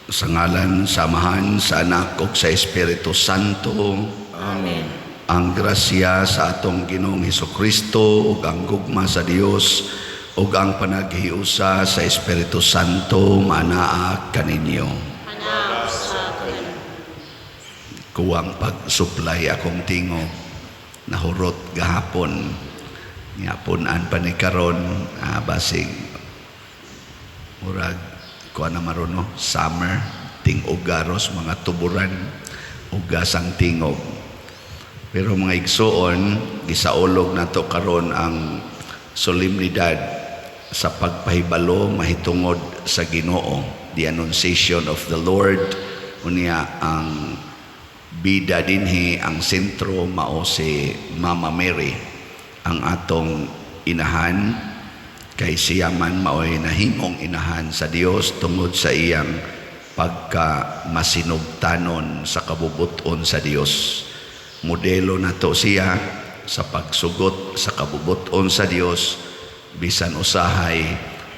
Sa ngalan, samahan, sa Anak ug sa Espiritu Santo. Amen. Ang grasya sa atong Ginoong Hesukristo ug ang gugma sa Dios ug ang panaghiusa sa Espiritu Santo manaa kaninyo. Anak sa kanin. Kuwang pagsuplay akong tingog nahurot gahapon nga punan pa ni karon basig murag kuha na maroon summer ting-og garos mga tuburan ug gasang tingog. Pero mga igsoon gisaulog nato karon ang solemnidad sa pagpahibalo mahitungod sa Ginoo, the Annunciation of the Lord. Unya ang bida dinhi, ang sentro mao si Mama Mary, ang atong inahan, kay siya man mao'y nahimong inahan sa Dios tungod sa iyang pagka masinugtanon sa kabubuton sa Dios. Modelo nato siya sa pagsugot sa kabubuton sa Dios, bisan usahay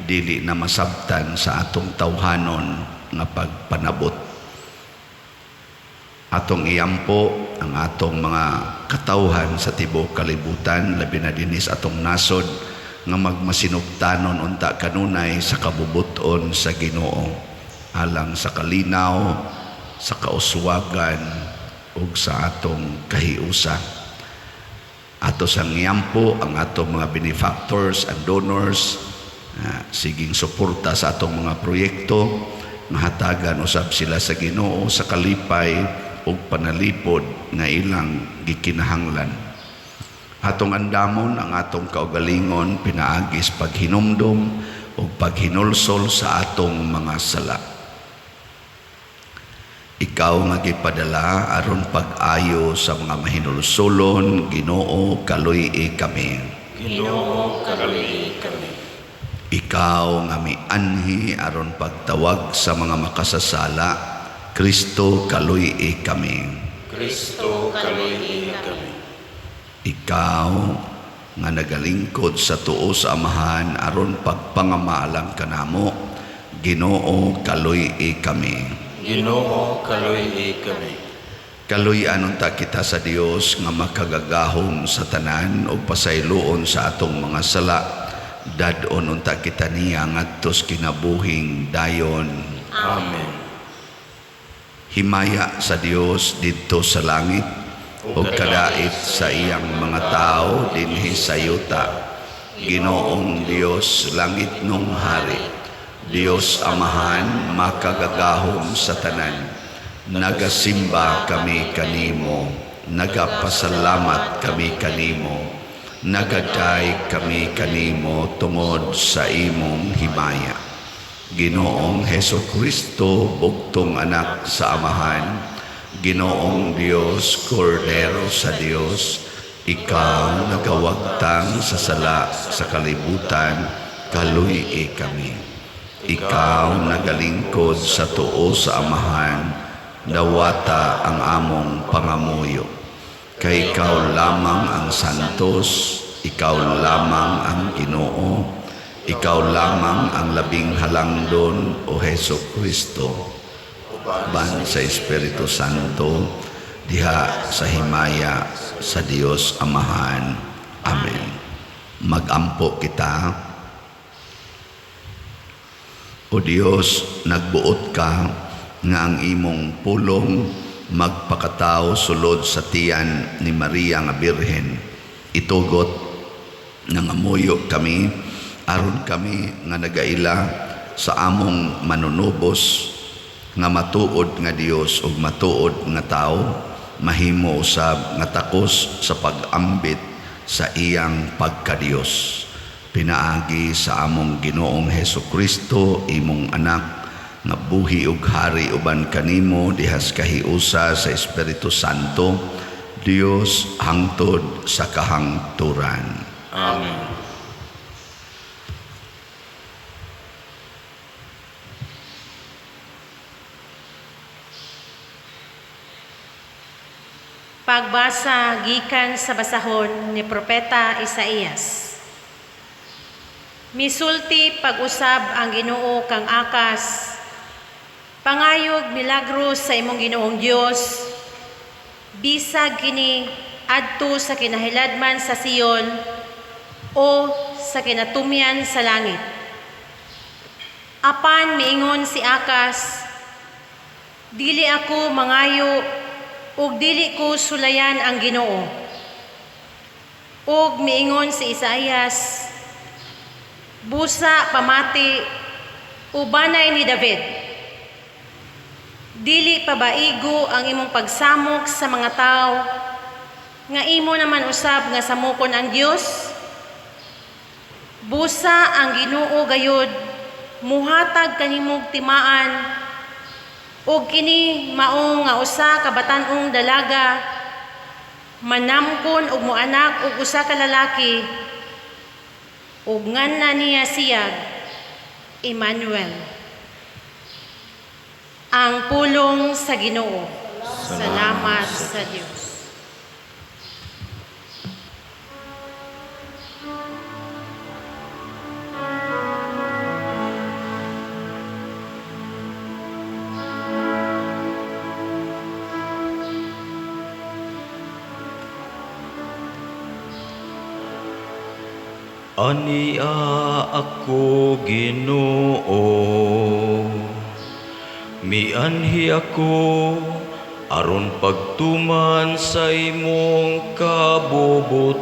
dili na masabtan sa atong tawhanon nga pagpanabot. Atong iyampo ang atong mga katawhan sa tibuok kalibutan, labi na dinis atong nasod nga magmasinugtanon unta kanunay sa kabubuton sa Ginoo, alang sa kalinaw, sa kauswagan ug sa atong kahiusa. Ato sang iyampo ang atong mga benefactors and donors, siging suporta sa atong mga proyekto, mahatagan usab sila sa Ginoo sa kalipay ug panalipod nga ilang gikinahanglan. Atong andamon ang atong kaugalingon pinaagis paghinumdum ug paghinulsol sa atong mga sala. Ikaw nga gipadala aron pag-ayo sa mga mahinulsolon, Ginoo kaluy-i kami. Ginoo kaluy-i kami. Ikaw nga mianhi aron pagtawag sa mga makasasala, Kristo kaluy-i kami. Kristo kaluy-i kami. Ikaw nga nagalingkod sa tuo sa Amahan aron pagpangamalang kanamo, Ginoo kaluy-i kami. Ginoo kaluy-i kami. Kaluy-an unta kita sa Dios nga makagagahom sa tanan ug pasayloon sa atong mga sala. Dadon unta kita niya ngadtos kinabuhing dayon. Amen. Himaya sa Dios didto sa langit ug kadait sa iyang mga tao dinhi sa yuta. Ginoong Dios langit nung hari, Dios Amahan makagagahom sa tanan. Nagasimba kami kanimo, nagapasalamat kami kanimo, nagaday kami kanimo tungod sa imong himaya. Ginoong Hesukristo, bugtong anak sa Amahan, Ginoong Dios, Kordero sa Dios, ikaw nagawagtang sa sala sa kalibutan, kaluy-i kami. Ikaw nagalingkod sa tuo sa Amahan, dawata ang among pangamuyo. Kay ikaw lamang ang santos, ikaw lamang ang Ginoo, ikaw lamang ang labing halangdon o Hesukristo. Ban sa Espiritu Santo, diha sa himaya sa Dios Amahan. Amen. Magampo kita. O Dios, nagbuot ka nga ang imong pulong magpakatao sulod sa tiyan ni Maria nga Birhen. Itugot nga ngamuyo kami, aron kami nga nagaila sa among manunubos, nga matuod nga Dios ug matuod nga tao, mahimo usab nga takos sa pag-ambit sa iyang pagka-Dios. Pinaagi sa among Ginoong Hesukristo, imong anak, nga buhi ug hari uban kanimo dihas kahiusa sa Espiritu Santo, Dios hangtod sa kahangturan. Amen. Pagbasa gikan sa basahon ni Propeta Isaías. Misulti pag-usab ang Ginoo kang akas, Pangayog milagro sa imong Ginoong Dios, bisag kini adto sa kinahiladman sa Sion o sa kinatumyan sa langit. Apan miingon si Akas, dili ako mangayo ug dili ko sulayan ang Ginoo. Ug miingon si Isaias, busa pamati ubanay ni David. Dili pabaigo ang imong pagsamok sa mga tao, nga imo naman usab nga samukon ang Dios. Busa ang Ginoo gayud, muhatag kanimog timaan, ug kini mao nga usa ka batan-ong dalaga, manamkon og moanak og usa ka lalaki, ug nganna niya siyag Emmanuel. Ang pulong sa Ginoo. Salamat sa Diyos. Ania ako, Ginoo, mianhi ako aron pagtuman sa imong kabubuton.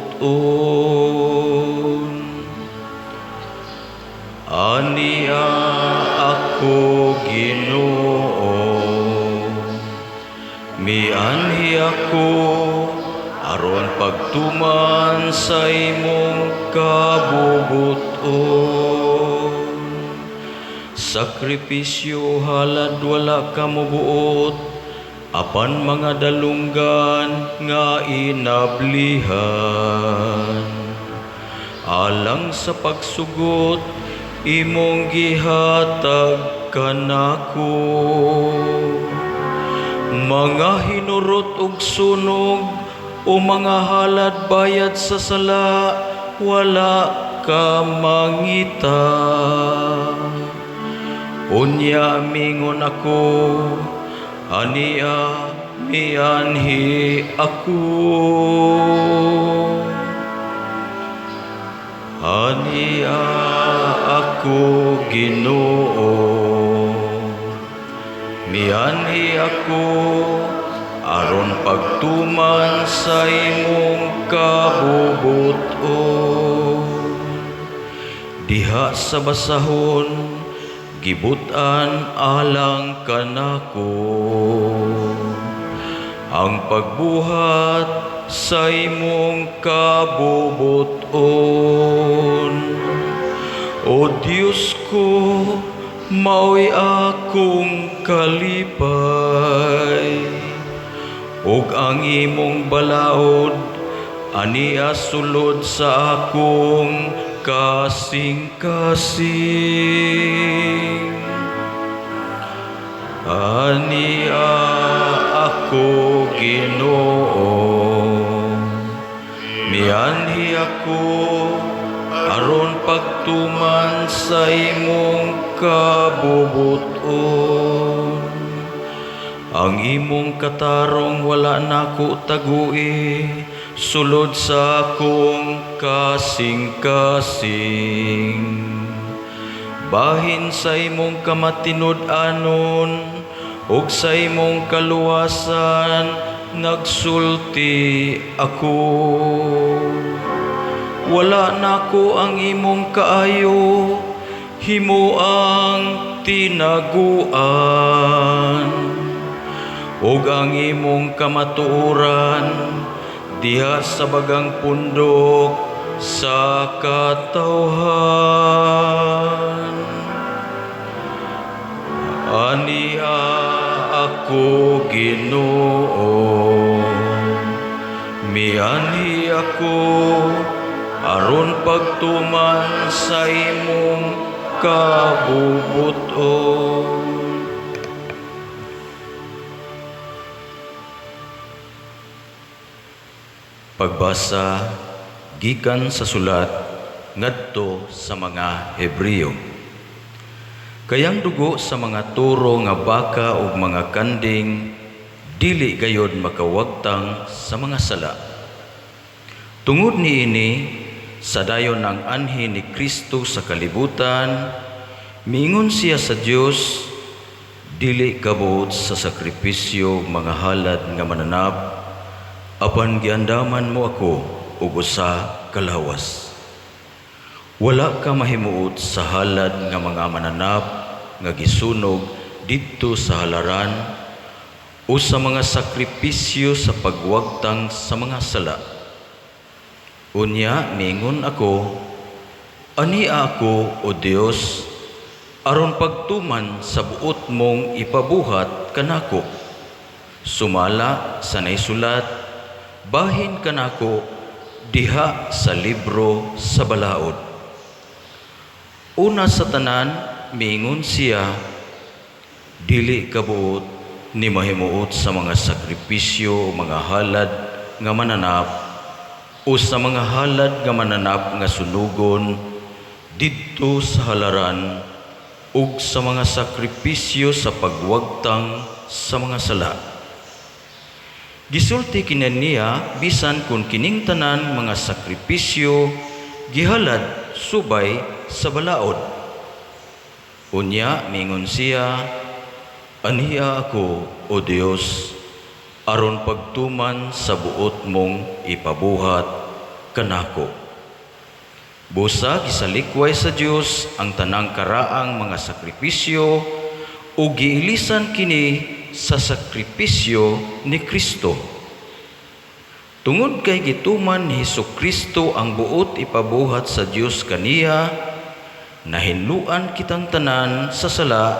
Ania ako, Ginoo, mianhi ako aron pagtuman sa imong kabubuton. Sakripisyo halad wala ka mobuot, apan mga dalunggan nga inablihan. Alang sa pagsugot, imong gihatag kanako. Mga hinurot ug sunog, o mga halad bayad sa sala, wala ka mangita. Unya mingon ako, ania mianhi ako. Ania ako, Ginoo, mianhi ako aron pagtuman sa imong kabubuton. Diha sa basahon, gibutan alang kanako, ang pagbuhat sa imong kabubuton. O Diyos ko, mao'y akong kalipay, ug ang imong balaod ania sulod sa akong kasing-kasing. Ania ako, Ginoo, mianhi ako aron pagtuman sa imong kabubuton. Ang imong katarong wala nako tagui, sulod sa akong kasing-kasing. Bahin sa imong kamatinud-anon, ug sa imong kaluwasan nagsulti ako. Wala nako ang imong kaayo, himuang tinaguan, ug ang imong kamatuoran diha sa bagang pundok sa katawhan. Ania ako, Ginoo, mianhi ako aron pagtuman sa imong kabubuton. Pagbasa gikan sa sulat ngadto sa mga Hebreo. Kayang dugo sa mga turo nga baka ug mga kanding dili gayod makawagtang sa mga sala. Tungod niini, sa dayon ng anhi ni Kristo sa kalibutan, miingon siya sa Dios, dili kabuot sa sakripisyo mga halad nga mananap, apan giandaman mo ako ug usa ka lawas. Wala ka mahimuot sa halad nga mga mananap nga gisunog didto sa halaran o sa mga sakripisyo sa pagwagtang sa mga sala. Unya mingon ako, ania ako o Dios, aron pagtuman sa buot mong ipabuhat kanako. Sumala sa naisulat, bahin kanako diha sa libro sa balaod. Una sa tanan, mingon siya, dili kabuot ni mahimuot sa mga sakripisyo o mga halad nga mananap o sa mga halad nga mananap nga sunugon didto sa halaran ug sa mga sakripisyo sa pagwagtang sa mga sala. Gisulti kinaniya bisan kung kining tanan mga sakripisyo gihalad subay sa balaod. Unya mingon siya, aniya ako o Dios, aron pagtuman sa buot mong ipabuhat kanako. Busa gisalikway sa Dios ang tanang karaang mga sakripisyo ug giilisan kini sa sakripisyo ni Kristo. Tungod kay gituman ni Hesukristo ang buot ipabuhat sa Dios kaniya, nahinluan kitang tanan sa sala,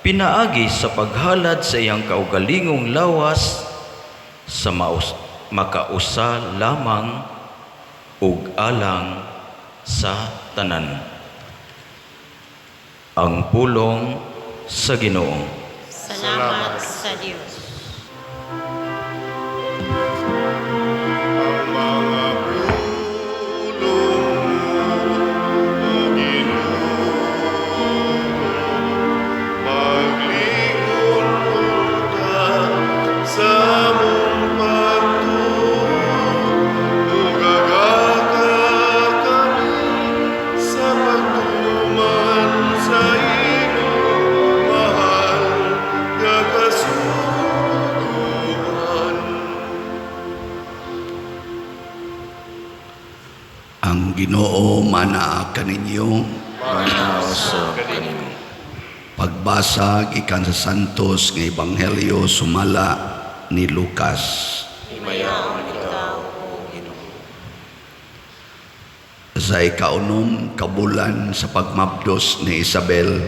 pinaagi sa paghalad sa iyang kaugalingong lawas sa makausa lamang ug alang sa tanan. Ang pulong sa Ginoo. Salamat sa Diyos. Ang Ginoo manaa kaninyo. Manausab kanimo. Pagbasa gikan sa Santos nga Ebanghelyo sumala ni Lucas. Himayaon ikaw, O Ginoo. Sa ikaunom kabulan sa pagmabdos ni Isabel,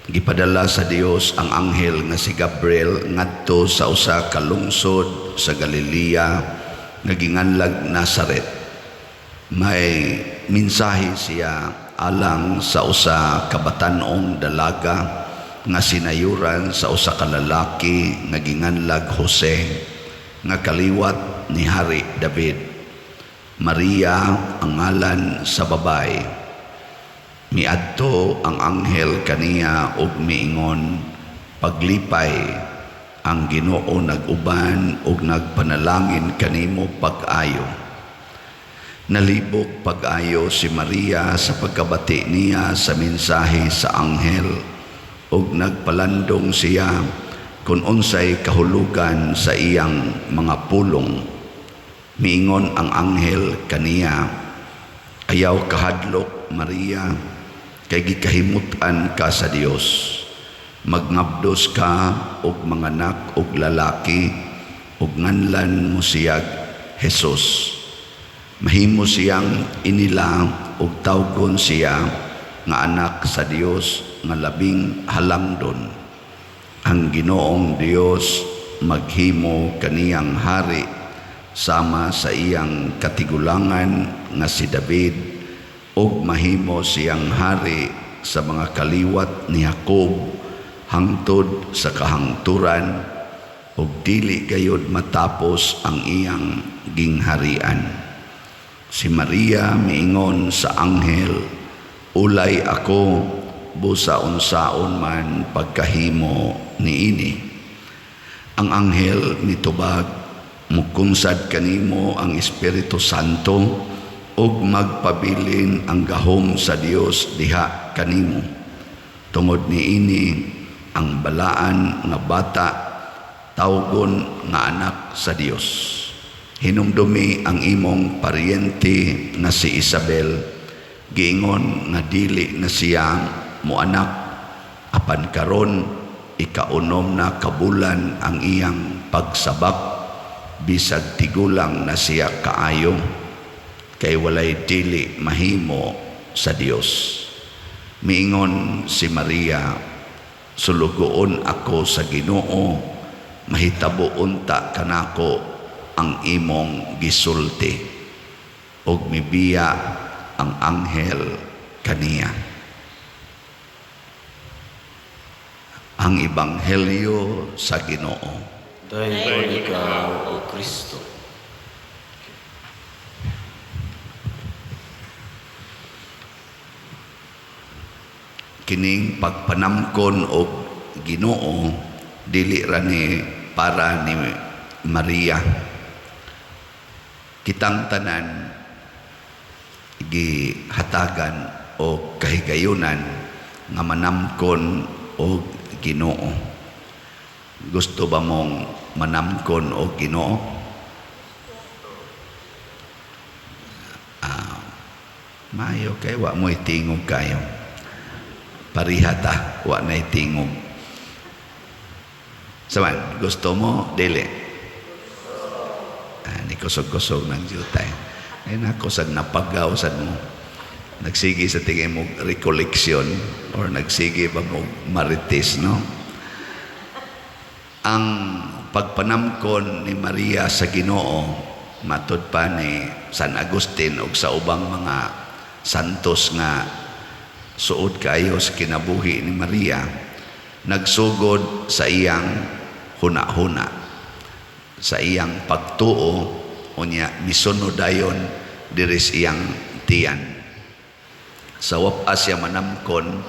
gipadala sa Dios ang anghel nga si Gabriel ngadto sa usa ka lungsod sa Galilea nga ginganlag Nazaret. May mensahe siya alang sa usa ka batan-ong dalaga nga sinayuran sa usa ka lalaki nga ginganlag Jose nga kaliwat ni Hari David. Maria ang ngalan sa babae. Miadto ang anghel kaniya ug miingon, paglipay, ang Ginoo nag-uban ug nagpanalangin kanimo pag-ayo. Nalibok pag-ayo si Maria sa pagkabati niya sa mensahe sa anghel ug nagpalandong siya kung unsay kahulugan sa iyang mga pulong. Miingon ang anghel kaniya, ayaw kahadlok Maria, kay gikahimutan ka sa Dios. Magngabdos ka og manganak og lalaki ug nganlan mo siyag Jesus. Mahimo siyang inila ug tawgon siya nga anak sa Dios nga labing halangdon. Ang Ginoong Dios maghimo kaniyang hari sama sa iyang katigulangan nga si David ug mahimo siyang hari sa mga kaliwat ni Jacob hangtod sa kahangturan ug dili gayud matapos ang iyang gingharian. Si Maria miingon sa anghel, ulay ako busa unsaon man pagkahimo niini. Ang anghel nitubag, mukungsad kanimo ang Espiritu Santo ug magpabilin ang gahom sa Dios diha kanimo. Tungod niini ang balaan nga bata tawgon nga anak sa Dios. Hinumdumi ang imong paryente nga si Isabel, giingon nga dili na siya mo anak, apan karon ikaunom na kabulan ang iyang pagsabak, bisag tigulang na siya kaayo, kay walay dili mahimo sa Dios. Miingon si Maria, sulugoon ako sa Ginoo, mahitabo unta kanako ang imong gisulti, ug mibiya ang anghel kaniya. Ang Ebanghelyo sa Ginoo. Dahil ikaw, O Kristo. Kining pagpanamkon og Ginoo dili ra ni para ni Maria. Kitang tanan gihatagan o kahigayunan nga manamkon og Ginoo. Gusto ba mong manamkon og Ginoo? Mayo kay wa mo'y tingog kayo. Parihata, wa na'y tingog. Saman, gusto mo? Dili. Ni kusog-kusog ng jutay. Ay nakusag napagaw sa mo. Nagsigi sa tingin mo recollection or nagsigi ba mo marites, no? Ang pagpanamkon ni Maria sa Ginoo matud pa ni San Agustin ug sa ubang mga santos nga suod kayo sa kinabuhi ni Maria, nagsugod sa iyang huna-huna, sa iyang pagtuo, unya misunod dayon diri sa iyang tiyan. Sa wapas siya manamkon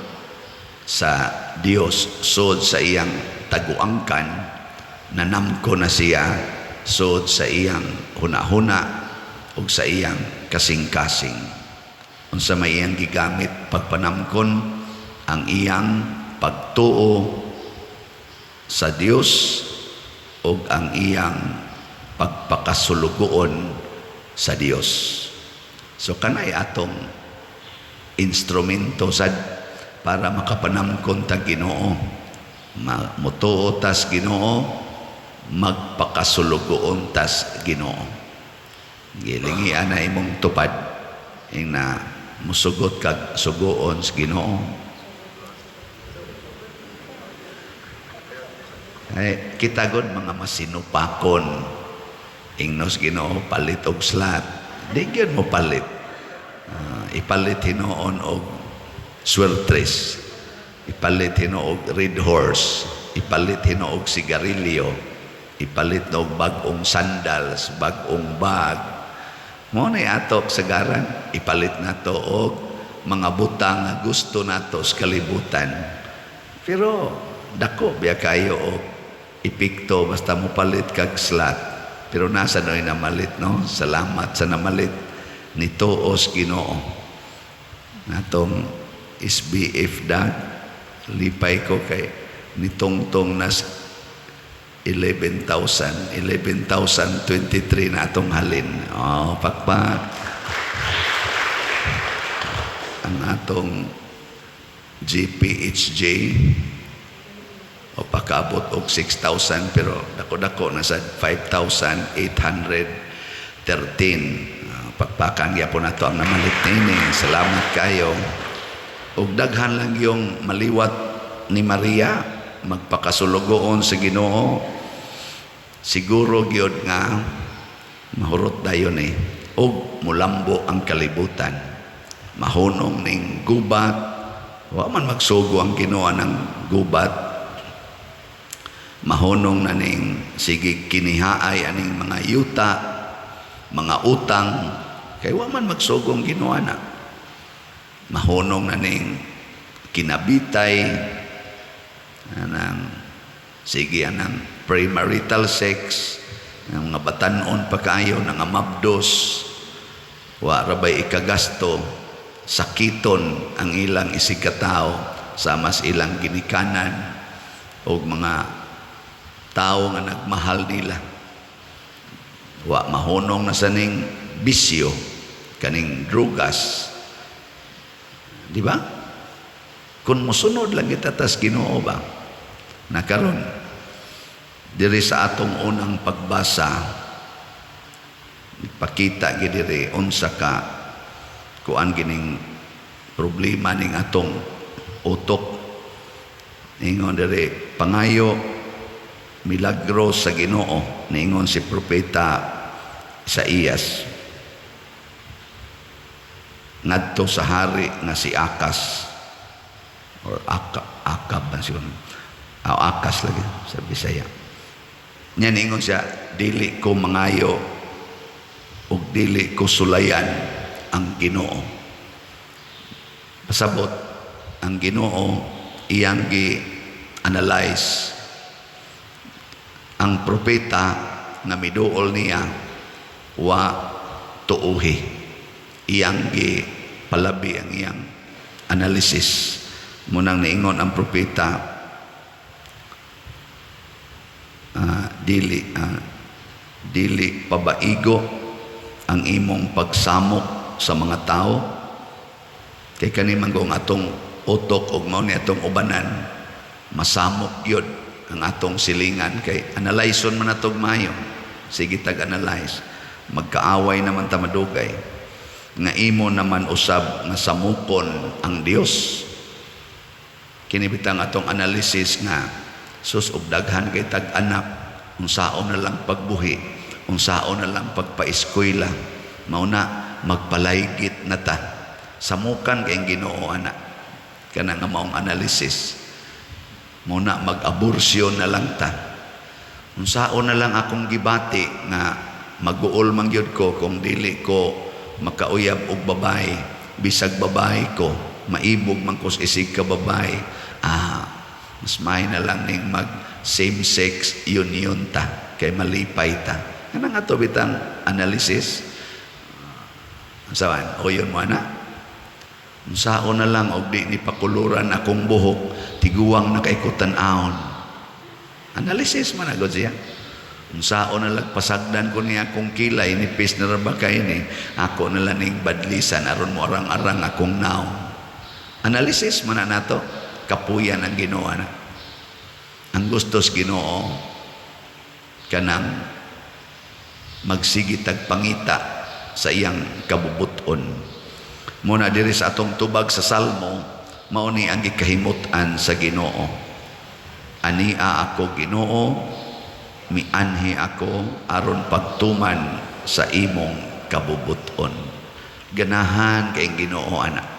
sa Dios sud sa iyang taguangkan, nanamkon na siya sud sa iyang huna-huna ug sa iyang kasing-kasing. Unsa may iyang gigamit pagpanamkon, ang iyang pagtuo sa Dios ug ang iyang pagpakasulugoon sa Dios. So kanay atong instrumento sad para makapanamkon ta Ginoo, mutuo tas Ginoo, magpakasulugoon tas Ginoo. Gilingi ana imong tupad ing na musugot kag sugoon sa Ginoo. Ay kita gud mga masinupakon ingnos Ginoo palit og slat. Di gyud mo palit. Ipalit hinoon og swertres, ipalit hino og red horse, ipalit hino og sigarilyo, ipalit og bag-ong sandals, bag-ong bag. Mo na ato sagaran, ipalit nato og mga butang nga gusto nato sa kalibutan. Pero dako biya kayo og ipikto basta mo palit kag slat. Pero nasa noy namalit, no? Salamat sa namalit ni tuos Ginoo. Natong SBF dag lipay ko kay nitongtong nas 11,023 na atong halin. Oh, pakpak. Ang atong GPHJ o pakabot og 6,000 pero dako-dako na sa 5,813. Pakpakan gyapon nato ang namalit nini. Salamat kayo. Ug daghan lang yung maliwat ni Maria magpakasulugoon sa Ginoo. Siguro gyud nga mahurot dayon ug mulambo ang kalibutan. Mahunong ning gubat. Wa man magsugo ang Ginoo ng gubat. Mahunong na ning sige kinihaay aning mga yuta, mga utang, kay wa man magsugong Ginoo na. Mahunong na ning kinabitay, anang sige anang premarital sex, ang mga batanon pa kayo, nga mabdos, wa rabay ikagasto, sakiton ang ilang isigkatao sa mas ilang ginikanan o mga tao nga nagmahal nila. Wa mahunong na saning bisyo, kaning drugas. Di ba? Kung musunod lang kita tas Ginoo ba? Nakaron diri sa atong unang pagbasa, ipakita gid diri unsa ka kuan gining problema ning atong utok. Ingon diri pangayo milagro sa Ginoo, ningon si propeta Isaías ngadto sa hari nga si Akas or Akab ba siya? Akas lagi sa Bisaya. Nya ningon siya, dili ko mangayo ug dili ko sulayan ang Ginoo. Pasabot ang Ginoo iyang gi-analyze ang propeta nga miduol niya wa tuuhi, iyang gi palabi ang iyang analysis. Munang niingon ang propeta, dili pabaigo ang imong pagsamok sa mga tao, kay kani manggong atong utok ug mao ni atong ubanan, masamok yun ang atong silingan. Kay analyson man natog mayo, sige tag-analyze, magkaaway naman ta madugay nga imo naman usab nga samukon ang Dios. Kinibitang atong analysis nga sus og daghan kay tag-anak, unsaon na lang pagbuhi, unsaon na lang pagpaeskwela, mao na magpalaygit na ta, samukan kay Ginoo ana. Kana nga maong analysis, mao na mag-abortion na lang ta, unsaon na lang akong gibati nga mag-uol man gyud ko kung dili ko makauyab og babae, bisag babae ko maibog man ko isig ka babae, mas may na lang ning mag same sex union ta kay malipay ta. Kanang ato bitang analysis. Sawan o yun mo na, unsaon na lang og di ni pakuluran akong buhok, tiguwang na kay kutan-aon. Analysis man agad siya. Unsaon na lang pasagdan ko niya akong kilay, nipis na raba kay ni, ako na lang ning badlisan aron mo arang-arang akong naong. Analysis man na nato, kapuyan ang Ginoo na. Ang gustos Ginoo kanang magsigitag pangita sa iyang kabubuton. Muna diri sa atong tubag sa Salmo, mao ni ang gikahimutan sa Ginoo. Ania ako Ginoo, mianhi ako aron pagtuman sa imong kabubuton. Ganahan kay Ginoo ana.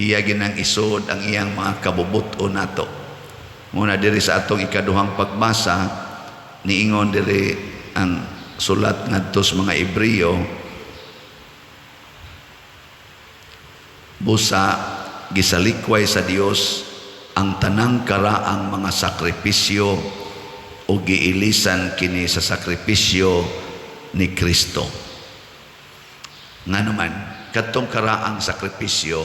Iya ginang isod ang iyang mga kabubuton nato. Muna diri sa atong ikaduhang pagbasa, niingon diri ang sulat ngadto sa mga Hebreo, busa gisalikway sa Dios ang tanang karaang mga sakripisyo o giilisan kini sa sakripisyo ni Kristo. Nga naman, katong karaang sakripisyo,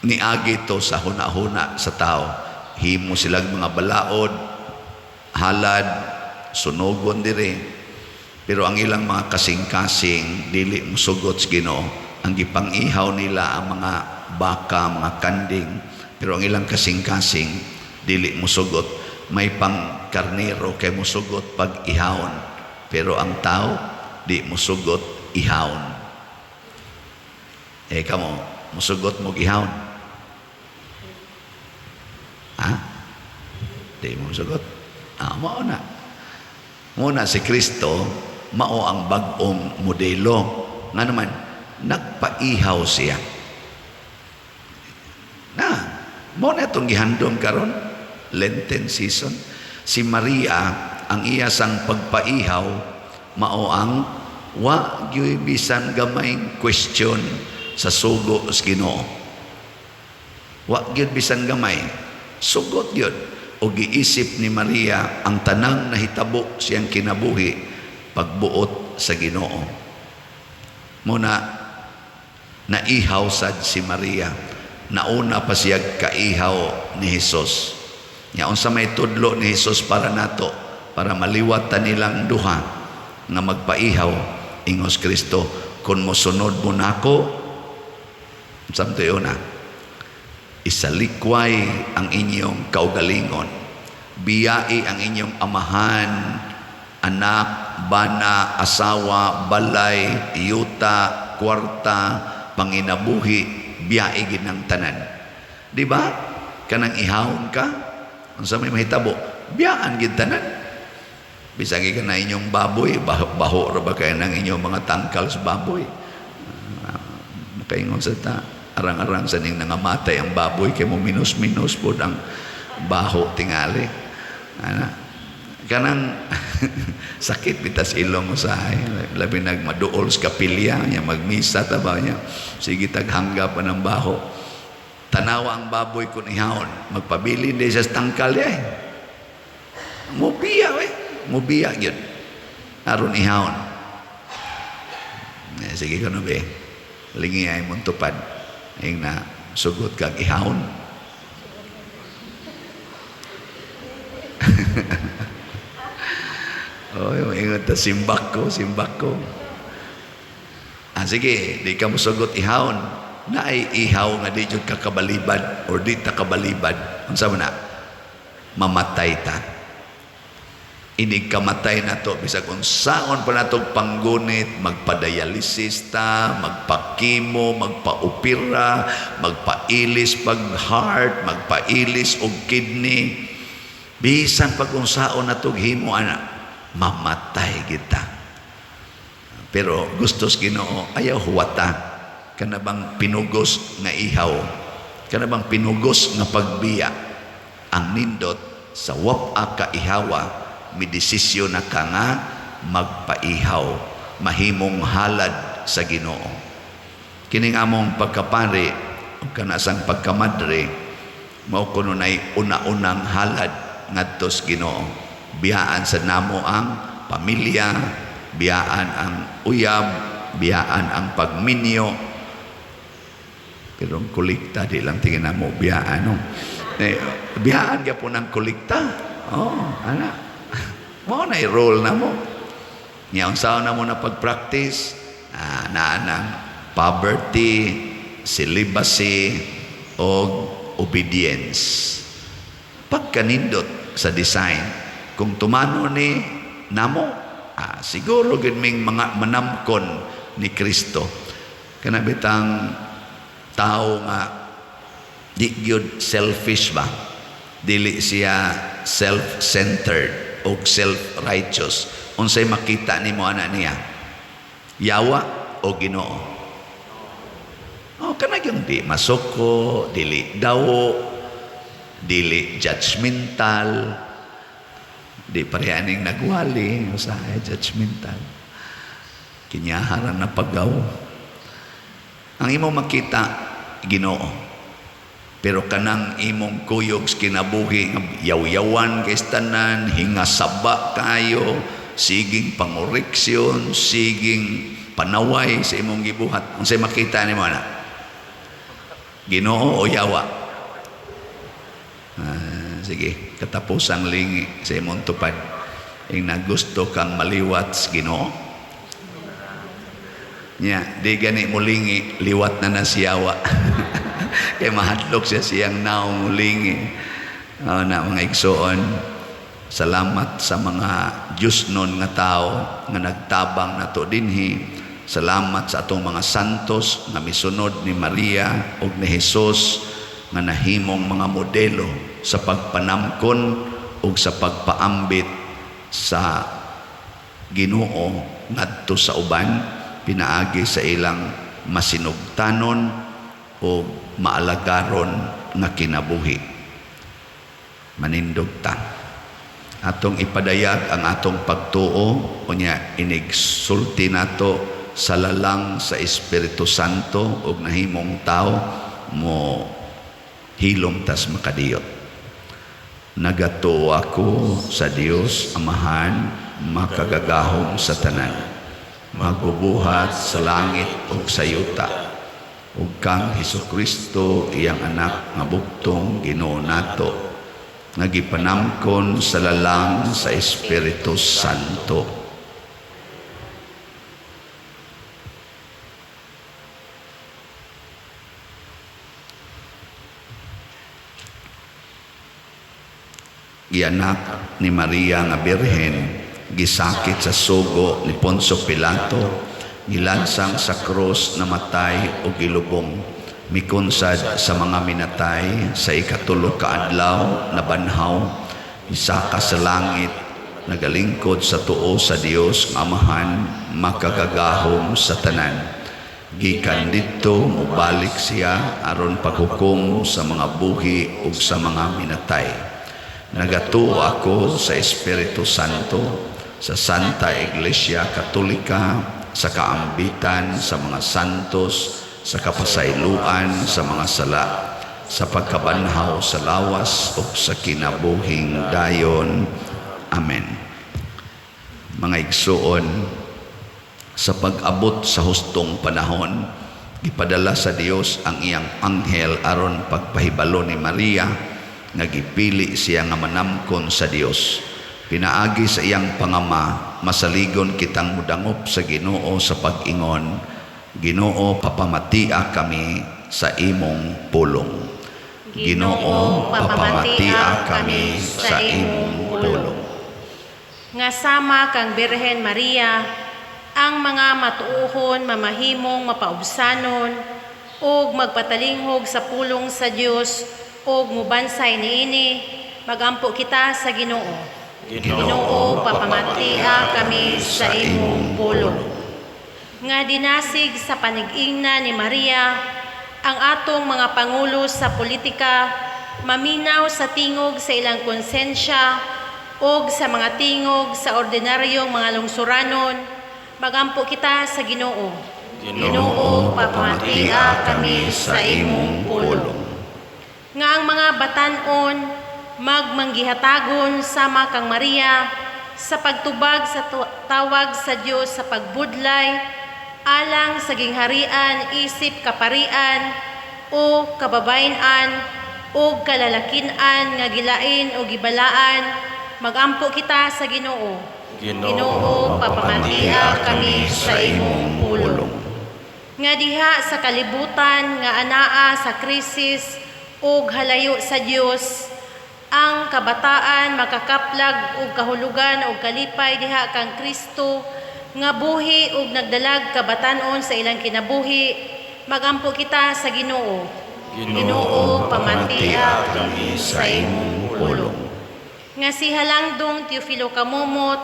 niagi to sa huna-huna sa tao. Himo silang mga balaod, halad, sunogon diri. Pero ang ilang mga kasing-kasing, dili musugot sa Ginoo. Ang gipang-ihaw nila ang mga baka, mga kanding. Pero ang ilang kasing-kasing, dili musugot. May pang karnero kay musugot pag ihawon. Pero ang tao, di musugot ihawon. Kamo, musugot mo ihawon. Di mo musugot. Mao na. Muna si Kristo, mao ang bag-ong modelo. Nga naman, nagpaihaw siya. Mao na itong gihandom karon, Lenten season. Si Maria, ang iya sang pagpaihaw, mao ang wa gyud bisan gamay question sa sugo sa Ginoo. Wa gyud bisan gamay. Sugot gyud. O giisip ni Maria ang tanang nahitabo siyang kinabuhi pagbuot sa Ginoo. Muna naihaw sad si Maria. Nauna pa siya kaihaw ni Hesus. Nya unsa may tudlo ni Hesus para nato, para maliwat ta nilang duha nga magpaihaw, ingos Kristo, kun mosunod mo nako, samto na, isalikway ang inyong kaugalingon, biyai ang inyong amahan, anak, bana, asawa, balay, yuta, kwarta, panginabuhi, biyai ginang tanan. Di ba? Kanang ihawon ka, kung sa may mahitabo, biyaan gid tanan. Bisagi ka na inyong baboy, baho ra ba kayo ng inyong mga tangkal sa baboy? Makaingon sa ta, arang-arang sa ning nangamatay ang baboy, kay mo minus-minus po ang baho tingali. Kanang sakit bitas ilong usahay, labi nagmaduol sa kapilya niya, magmisa taba niya, sige taghangga pa ng baho. Tanawa ang baboy kung ihawon, magpabili din sa tangkal niya. Mubiya yun. Aron ihawon. Sige ka no be, lingi ay mong tupad. Yung na sugot kag ihawon. Ingat ta simbak ko. Sige, di ka mo sugot ihawon. Na ay ihaw nga di jud kakabalibad or di ta kabalibad. Unsa man na? Mamatay ta. Inig kamatay na to, bisag unsaon pa na to panggunit, magpa-dialysis ta, magpa-chemo, magpa-opera, magpa-ilis pag-heart, magpa-ilis og kidney. Bisan pag unsaon na to himo ana, mamatay kita. Pero gustos Ginoo, ayaw huwata. Kana bang pinugos nga ihaw, kana bang pinugos nga pagbiya, ang nindot sa wap-a ka ihawa, may desisyon na ka nga magpaihaw, mahimong halad sa Ginoo. Kining among pagkapari o kanasang pagkamadre, mao kuno nay una-unang halad ngadto sa Ginoo. Biyaan sa namo ang pamilya, biyaan ang uyab, biyaan ang pagminyo. Pero ang kulikta di lang tingin na mo biyaan, no? Biyaan ka po ng kulikta. Anak. Mo na i-roll na mo. Ngayon saan na mo na pag-practice na ng poverty, celibacy, o obedience. Pagkanindot sa design, kung tumano ni namo, siguro giming mga manamkon ni Kristo. Kanabitang tao nga di gyud selfish ba? Dili siya self-centered o self-righteous. Unsay makita nimo ana niya? Yawa o Ginoo? Kana yung di masuko, dili dawo, dili judgmental, di parehaning nagwali, usahay judgmental. Kinyaharan na paggaw. Ang imo makita, Ginoo. Pero kanang imong kuyog kinabuhi, yaw-yawan kay tanan, hingasaba kayo, siging pangoreksyon, siging panaway sa imong gibuhat. Unsay makita nimo na? Ginoo o yawa? Sige, katapusang lingi sa imong tupad. Ing nagusto kang maliwat sa Ginoo. Di gani mo lingi, liwat na si yawa. Kay mahadlok siya siyang naong mulingi. Na mga igsoon, salamat sa mga Diyos nun nga tao nga nagtabang na to dinhi. Salamat sa atong mga santos na misunod ni Maria o ni Jesus nga nahimong mga modelo sa pagpanamkon o sa pagpaambit sa Ginoo ngadto sa uban, pinaagi sa ilang masinugtanon o maalagaron nga kinabuhi. Manindog ta. Atong ipadayag ang atong pagtuo, unya inigsulti nato sa lalang sa Espiritu Santo ug nahimong tao mo hilom tas makadiyot. Nagatuo ako sa Dios Amahan, makagagahom sa tanan, magbubuhat sa langit ug sa yuta, ug kang Hesukristo iyang anak nga bugtong Ginoo nato, nagipanamkon sa lalang sa Espiritu Santo. Gianak ni Maria nga Birhen, gisakit sa sugo ni Poncio Pilato, gilansang sa krus, namatay o gilubong, mikunsad sa mga minatay, sa ikatulo ka adlaw nabanhaw, isaka sa langit, nagalingkod sa tuo sa Dios nga Amahan, makagagahom sa tanan. Gikan dito mubalik siya aron paghukom sa mga buhi ug sa mga minatay. Nagatuo ako sa Espiritu Santo, sa Santa Iglesia Katolika, sa kaambitan sa mga santos, sa kapasayloan sa mga sala, sa pagkabanhaw sa lawas o sa kinabuhing dayon. Amen. Mga igsuon, sa pag-abot sa hustong panahon, ipadala sa Dios ang iyang anghel aron pagpahibalo ni Maria, nagipili siya nga manamkon sa Dios. Pinaagi sa iyang pangama, masaligon kitang mudangop sa Ginoo sa pag-ingon, Ginoo, papamatia kami sa imong pulong. Ginoo, papamatia kami sa imong pulong. Nga sama kang Birhen Maria, ang mga matuuhon mamahimong mapaubsanon ug magpatalinghog sa pulong sa Dios ug mubansay niini, magampo kita sa Ginoo. Ginoo, papamatia kami sa imong pulong. Nga dinasig sa panig-ingna ni Maria, ang atong mga pangulo sa politika, maminaw sa tingog sa ilang konsensya ug sa mga tingog sa ordinaryong mga lungsuranon, magampo kita sa Ginoo. Ginoo, papamatia kami sa imong pulong. Nga ang mga batan-on magmanggihatagon sama kang Maria sa pagtubag sa tawag sa Dios sa pagbudlay alang sa gingharian, isip kaparian o kababayan o kalalakinan nga gilain o gibalaan, magampo kita sa Ginoo. Ginoo, papamatia kami sa imong pulong. Nga diha sa kalibutan nga anaa sa krisis ug halayo sa Dios, ang kabataan makakaplag ug kahulugan ug kalipay diha kang Kristo nga buhi ug nagdalag kabatan-on sa ilang kinabuhi, magampo kita sa Ginoo. Ginoo, pamatia kami sa imong pulong. Nga si Halangdong Teofilo Kamumot,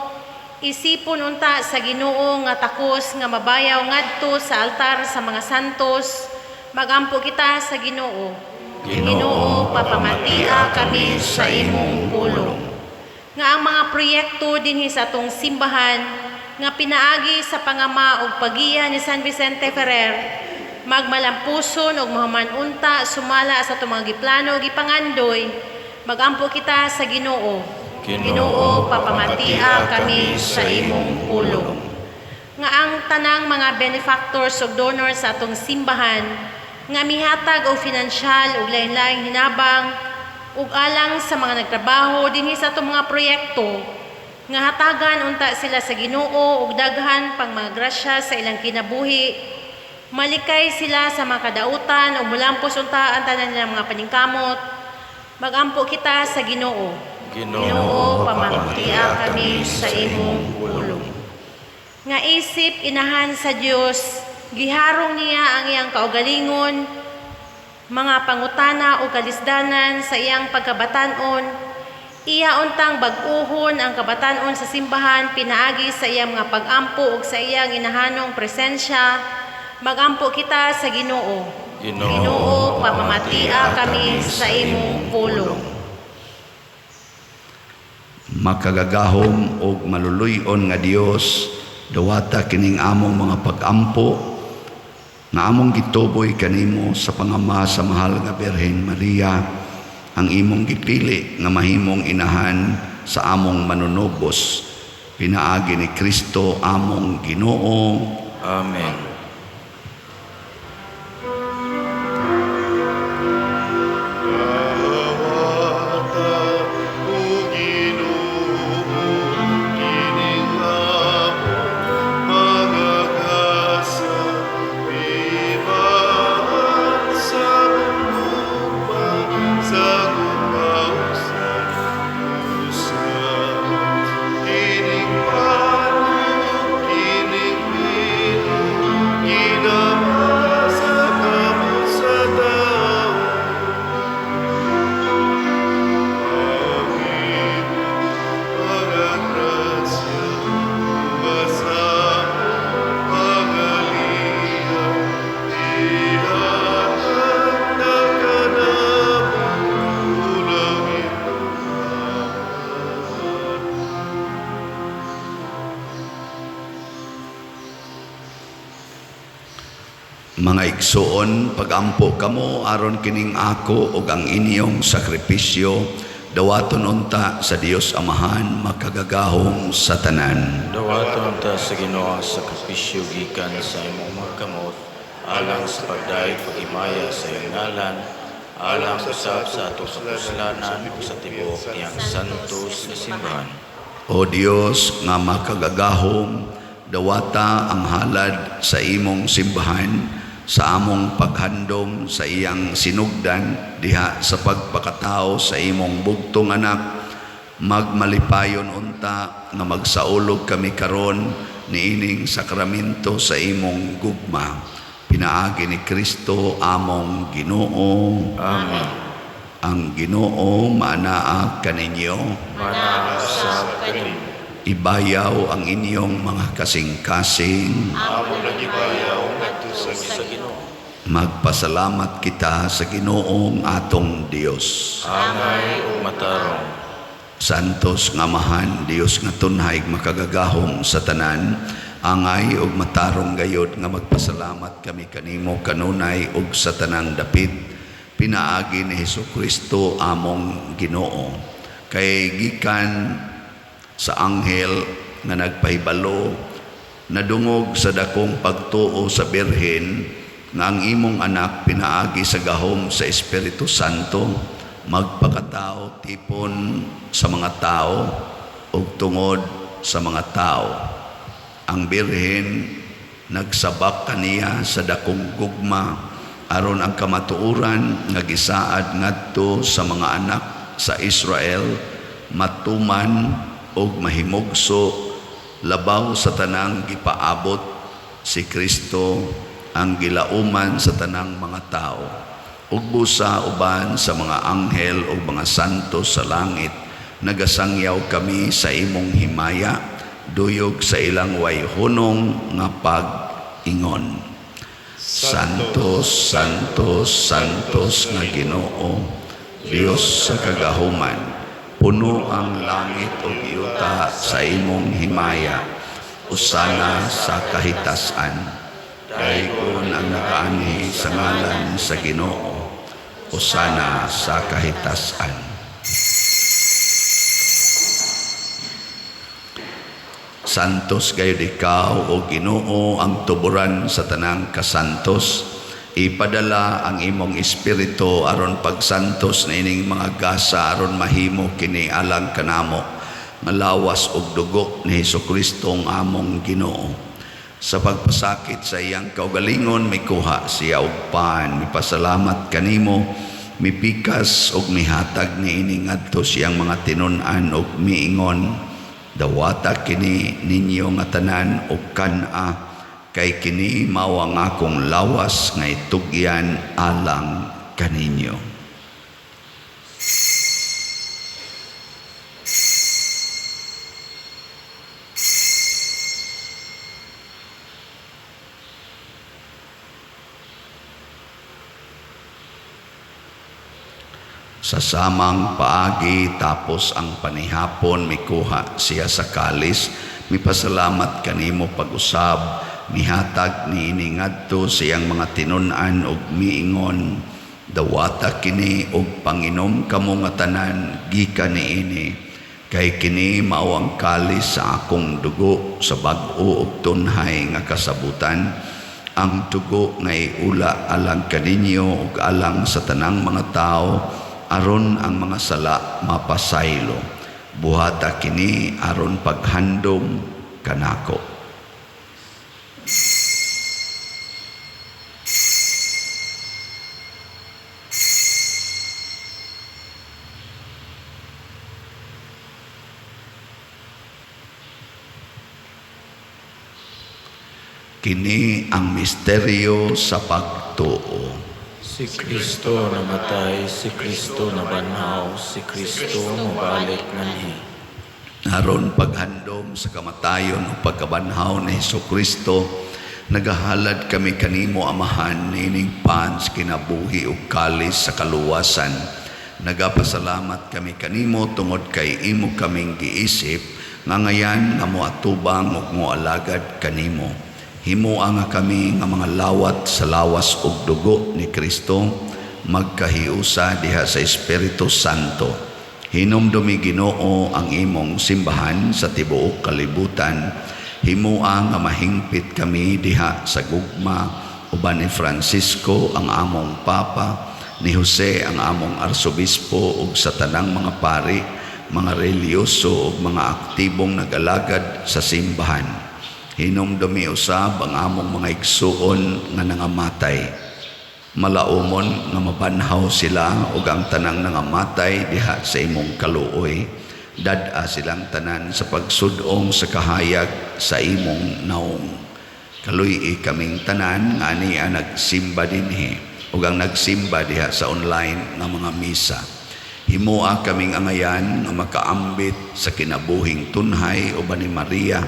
isipon unta sa Ginoo nga takos nga mabayaw ngadto sa altar sa mga santos, magampo kita sa Ginoo. Ginoo, papamatia kami sa imong pulong. Nga ang mga proyekto dinhi sa atong simbahan nga pinaagi sa pangama ug pagiya ni San Vicente Ferrer, magmalampuson ug mahumanunta sumala sa atong mga giplano ug gipangandoy, magampo kita sa Ginoo. Ginoo, papamatia kami sa imong pulong. Nga ang tanang mga benefactors ug donors sa atong simbahan nga mihatag og finansyal ug lain-laing hinabang ug alang sa mga nagtrabaho dinhi sa atong mga proyekto, nga hatagan unta sila sa Ginoo ug daghan pang mga grasya sa ilang kinabuhi, malikay sila sa mga kadautan ug mulampos unta ang tanan nilang mga paningkamot, magampo kita sa Ginoo. Ginoo, pamamatia kami sa imong pulong. Nga isip inahan sa Dios, giharong niya ang iyang kaugalingon, mga pangutana o kalisdanan sa iyang pagkabatan-on, iya untang bag-uhon ang kabatan-on sa simbahan, pinaagi sa iyang mga pag-ampo o sa iyang inahanong presensya, magampo kita sa Ginoo. Ginoo, pamamatia kami sa imong pulong. Makagagahom o maluluyon nga Dios, dawata kining among mga pag-ampo, nga among gituboy kanimo sa pangama sa mahal nga Birhen Maria, ang imong gipili nga mahimong inahan sa among manunubos, pinaagi ni Kristo among Ginoo. Amen. Mga igsoon, pagampo kamo aron kining ako ug ang inyong sakripisyo, dawaton unta sa Dios Amahan makagagahong sa tanan. Dawaton ta sa Ginoo ang sakripisyo gikan sa imong mga kamot, alang sa pagdayeg pagimaya sa iyong ngalan, alang usab sa ato sa puslanan ug sa tibuok iyang santos nga simbahan. O Dios nga makagagahom, dawata ang halad sa imong simbahan, sa among paghandom sa iyang sinugdan diha sa pagpakatao sa imong bugtong anak, magmalipayon unta nga magsaulog kami karon niining sakramento sa imong gugma, pinaagi ni Kristo among Ginoo. Amen. Ang Ginoo manaa kaninyo, Manaa sa kanimo, ibayaw ang inyong mga kasing-kasing, amo nagibayaw ngadto sa Ginoo. magpasalamat kita sa Ginoong atong Dios. Angay ug matarong, Santos nga Amahan, Dios nga tunhay makagagahom sa tanan, angay ug matarong gayod nga magpasalamat kami kanimo kanunay ug sa tanang dapit, pinaagi ni Hesukristo among Ginoo. Kay gikan sa anghel nga nagpahibalo, nadungog sa dakong pagtuo sa Birhen, nga ang imong anak pinaagi sa gahom sa Espiritu Santo, magpakatao tipon sa mga tao ug tungod sa mga tao. Ang Birhen nagsabak kaniya sa dakong gugma aron ang kamatuoran nga gisaad ngadto sa mga anak sa Israel matuman ug mahimugso labaw sa tanang gipaabot si Kristo ang gilauman sa tanang mga tao, ug busa uban sa mga anghel ug mga santos sa langit, nagasangyaw kami sa imong himaya, duyog sa ilang way hunong nga pag-ingon. Santos, Santos, Santos nga Ginoo, Dios sa kagahuman, puno ang langit ug yuta sa imong himaya, usana sa kahitasan. Daigon ang nakaanhi sa ngalan sa Ginoo, usana sa kahitasan. Santos gayud ikaw o Ginoo ang tuburan sa tanang kasantos. Ipadala ang imong espiritu aron pagsantos na ining mga gasa aron mahimo kini alang kanamo, malawas og dugo ni Hesukristo ang among Ginoo. Sa pagpasakit sa iyang kaugalingon, may kuha siya og pan, mipasalamat kanimo, mipikas og mihatag ni ini ngadto siyang mga tinun-an og miingon, dawata kini ninyo nga tanan og kana, kay kini mao ang akong lawas nga itugyan alang kaninyo. Sa samang paagi tapos ang panihapon, mikuha siya sa kalis, mipasalamat kanimo pag-usab, nihatag niini ngadto sa iyang mga tinun-an ug miingon, dawata kini og panginom kamo nga tanan gikan niini, kay kini mao ang kalis sa akong dugo sa bag-o ug tunhay nga kasabutan, ang dugo nga iula alang kaninyo ug alang sa tanang mga tao, aron ang mga sala mapasaylo. Buhata kini aron paghandom kanako. Kini ang misteryo sa pagtuo. Si Kristo namatay, si Kristo nabanhaw, si Kristo mabalik nganhi. Aron paghandom sa kamatayon o pagkabanhaw ni Hesukristo, nagahalad kami kanimo amahan nining pans kinabuhi ug kalis sa kaluwasan. Nagapasalamat kami kanimo tungod kay imo kaming giisip nga ngayan nga moatubang ug moalagad kanimo. Himua nga kami nga mga lawat sa lawas ug dugo ni Kristo, magkahiusa diha sa Espiritu Santo. Hinumdumi Ginoo ang imong simbahan sa tibuok kalibutan. Himua nga mahingpit kami diha sa gugma, uban ni Francisco ang among Papa, ni Jose ang among Arsobispo ug sa tanang mga pari, mga reliyoso ug mga aktibong nag-alagad sa simbahan. Hinumdumi usab ang among mga igsuon nga nangamatay. Malaumon nga mabanhaw sila ug ang tanang nangamatay diha sa imong kaluoy. Dad-a silang tanan sa pagsudong sa kahayag sa imong naong. Kaluy kaming tanan nga aniya nagsimba dinhi ug ang nagsimba diha sa online nga mga misa. Himua kaming angayan nga makaambit sa kinabuhing tunhay uban ni Maria,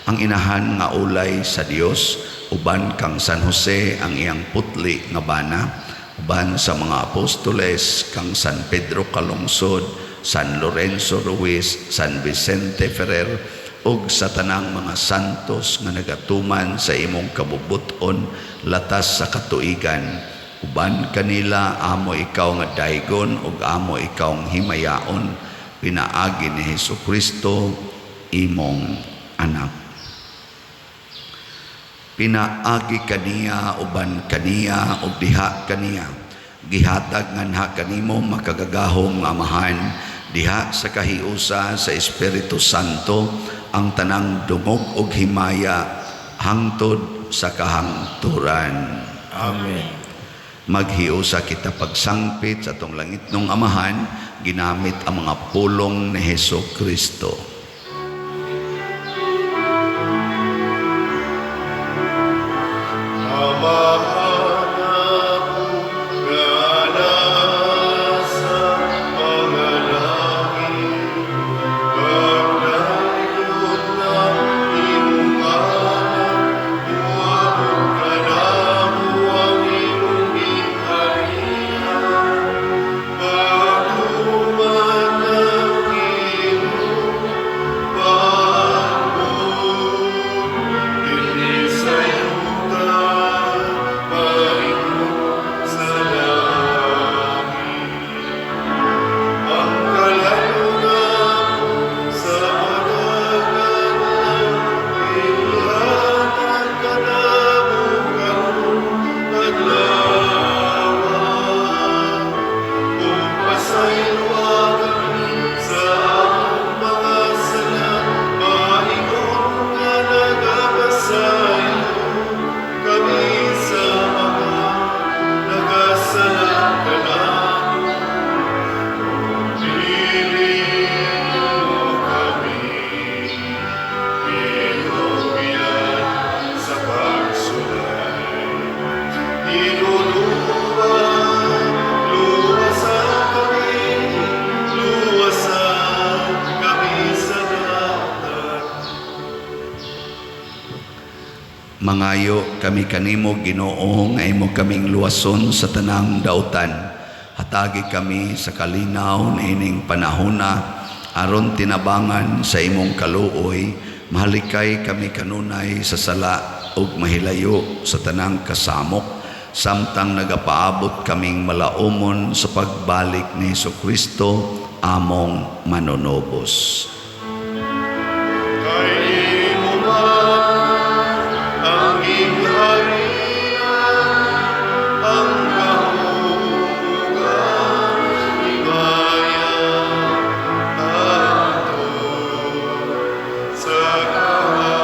ang inahan nga ulay sa Dios, uban kang San Jose ang iyang putli nga bana, uban sa mga apostoles kang San Pedro Calungsod, San Lorenzo Ruiz, San Vicente Ferrer, ug sa tanang mga santos nga nagatuman sa imong kabubuton latas sa katuigan. Uban kanila amo ikaw nga daygon ug amo ikaw ang himayaon, pinaagi ni Hesukristo imong anak. Pinaagi kaniya uban kaniya ug diha kaniya, gihatag nganha kanimo makagagahom nga amahan diha sa kahiusa sa Espiritu Santo ang tanang dungog ug himaya hangtod sa kahangturan. Amen. Maghiusa kita pagsangpit sa atong langitnong amahan ginamit ang mga pulong ni Hesukristo. Mangayo kami kanimo Ginoo nga imo kaming luwason sa tanang dautan. Hatagi kami sa kalinaw niining panahona aron tinabangan sa imong kaluoy, mahalikay kami kanunay sa sala ug mahilayo sa tanang kasamok, samtang nagapaabot kaming malaumon sa pagbalik ni Jesucristo among manunobos. Kay mo man ang ingharian, ang kahugan, ligaya, ato sa kahaguran.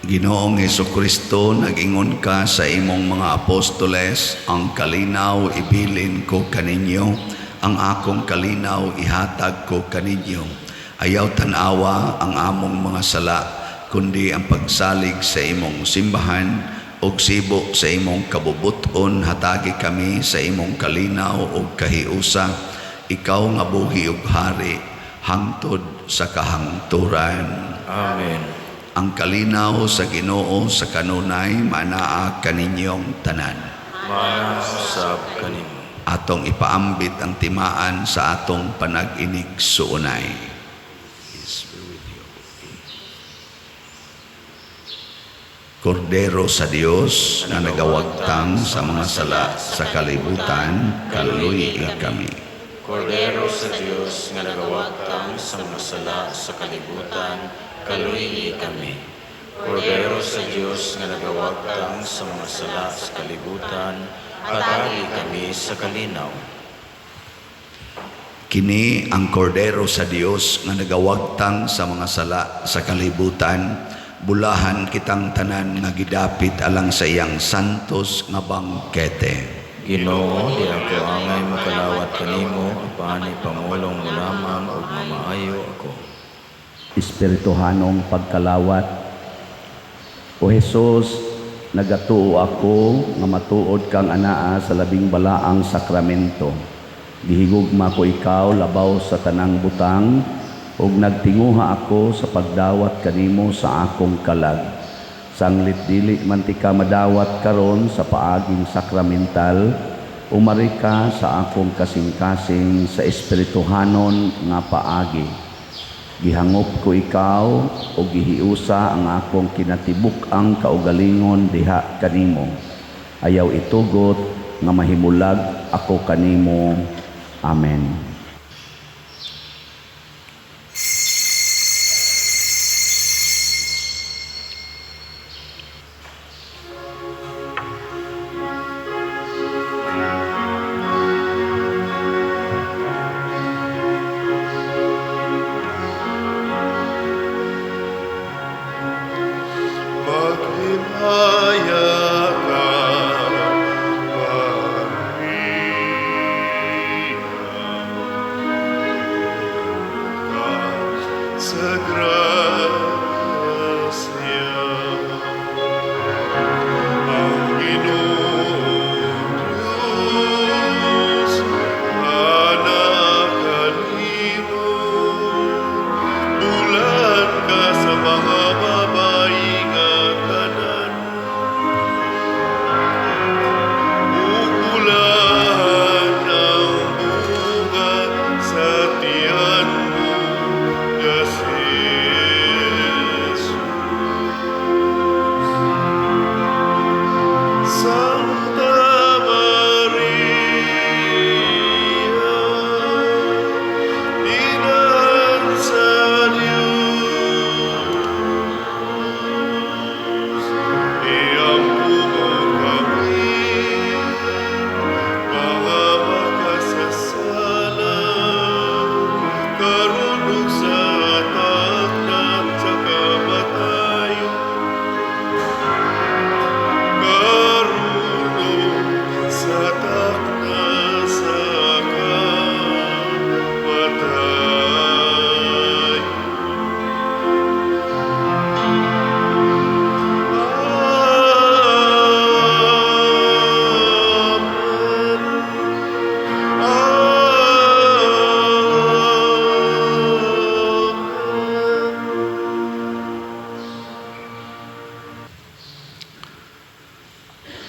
Ginoong Jesucristo, nag-ingon ka sa imong mga apostoles, ang kalinaw ibilin ko kaninyo, ang akong kalinaw ihatag ko kaninyo. Ayaw tanawa ang among mga sala, kundi ang pagsalig sa imong simbahan, og sibok sa imong kabubuton, hatagi kami sa imong kalinaw og kahiusa, ikaw nga buhi ug hari, hangtod sa kahangturan. Amen. Ang kalinaw sa Ginoo sa kanunay manaa kaninyong tanan. Mana usab kanimo. Atong ipaambit ang timaan sa atong panag-inig suunay. Kordero sa Dios na nagawagtang sa mga sala sa kalibutan, kaluloy kami. Kordero sa Dios nga nagawagtang sa mga sala sa kalibutan, kaluyi kami. Kordero sa Dios nga nagawagtang sa mga sala sa kalibutan, hatagi kami sa kalinaw. Kini ang kordero sa Dios nga nagawagtang sa mga sala sa kalibutan, bulahan kitang tanan nga gidapit alang sa iyang santos nga bangkete. Ginoo, di ako angay makalawat kanimo, apani pangulong mo lamang ug mamaayo ako. Espirituhanong pagkalawat. O Jesus, nagatuo ako nga matuod kang anaa sa labing balaang sakramento. Gihigugma ko ikaw labaw sa tanang butang, ug nagtinguha ako sa pagdawat kanimo sa akong kalag. Sanglit dili man ti ka madawat karon sa paaging sakramental, umari ka sa akong kasing-kasing sa espirituhanon nga paagi. Gihangop ko ikaw o gihiusa ang akong kinatibuk ang kaugalingon diha kanimo. Ayaw itugot nga mahimulag ako kanimo. Amen. Maghimaya ka, Maria, sa grasya. Ang Ginoong Diyos, anak kanimo, bulan ka sa mga babae nga tanan. Ugulan ang bunga sa tiyan mo, Jesus. Santa Maria, Ina sa Diyos, iampo mo kami, mga makasasala, karon ug sa takna sa kamatayon. Karuno sa takna sa kamatay.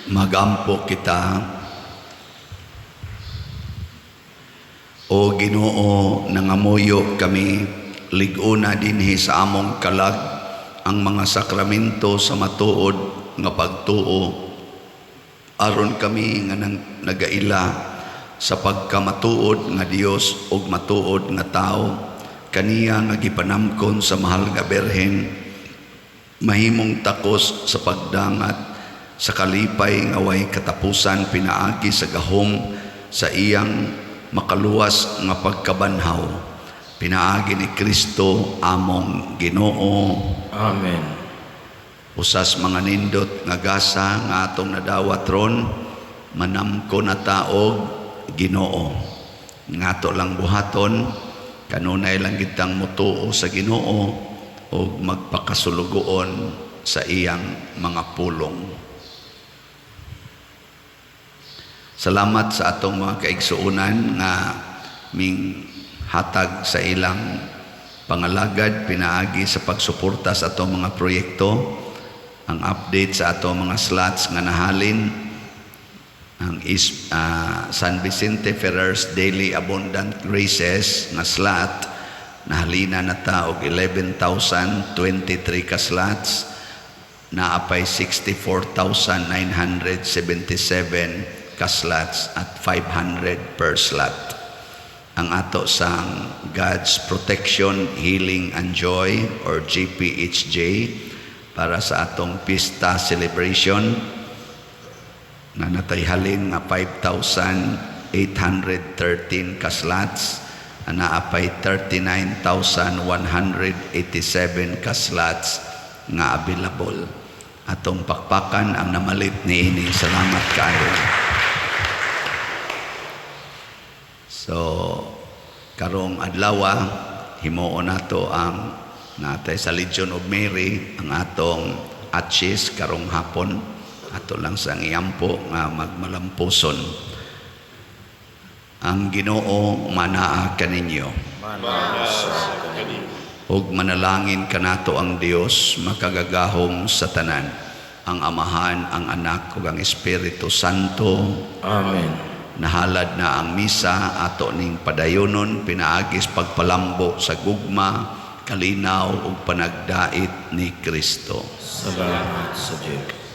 Magampo kita, o Ginoo, nangamuyo kami liguna dinhi sa among kalag ang mga sakramento sa matuod nga pagtuo aron kami nga nagaila sa pagkamatuod nga Dios ug matuod nga tao kaniya nga gipanamkon sa mahal nga Berhen mahimong takos sa pagdangat sa kalipay nga way katapusan pinaagi sa gahom sa iyang makaluwas nga pagkabanhaw pinaagi ni Kristo among Ginoo. Amen. Usas mga nindot nga gasa nga atong nadawat ron manamko na taog Ginoo ngato lang buhaton kanunay lang gitang mutuo sa Ginoo o magpakasulugoon sa iyang mga pulong. Salamat sa atong mga kaigsuunan nga ming hatag sa ilang pangalagad pinaagi sa pagsuporta sa atong mga proyekto, ang update sa atong mga slots nga nahalin, ang San Vicente Ferrer's Daily Abundant Graces nga slot nahalina na ta og 11,023 ka slots naapay 64,977 ka slots at 500 per slot. Ang ato sang God's Protection, Healing and Joy or GPHJ para sa atong pista celebration na natayhalin nga 5,813 ka slots naapay 39,187 ka slots nga available. Atong pakpakan ang namalit niini. Salamat kayo. So, karong adlaw himuon nato ang natay sa Legion of Mary ang atong atchis karong hapon ato lang sang iyampo nga magmalampuson. Ang Ginoo manaa kaninyo. Ug manalangin kanato ang Dios makagagahom sa tanan, ang Amahan, ang Anak ug ang Espiritu Santo. Amen. Nahalad na ang misa ato ning padayonon pinaagis pagpalambo sa gugma, kalinaw ug panagdait ni Kristo. Salamat sa Dios.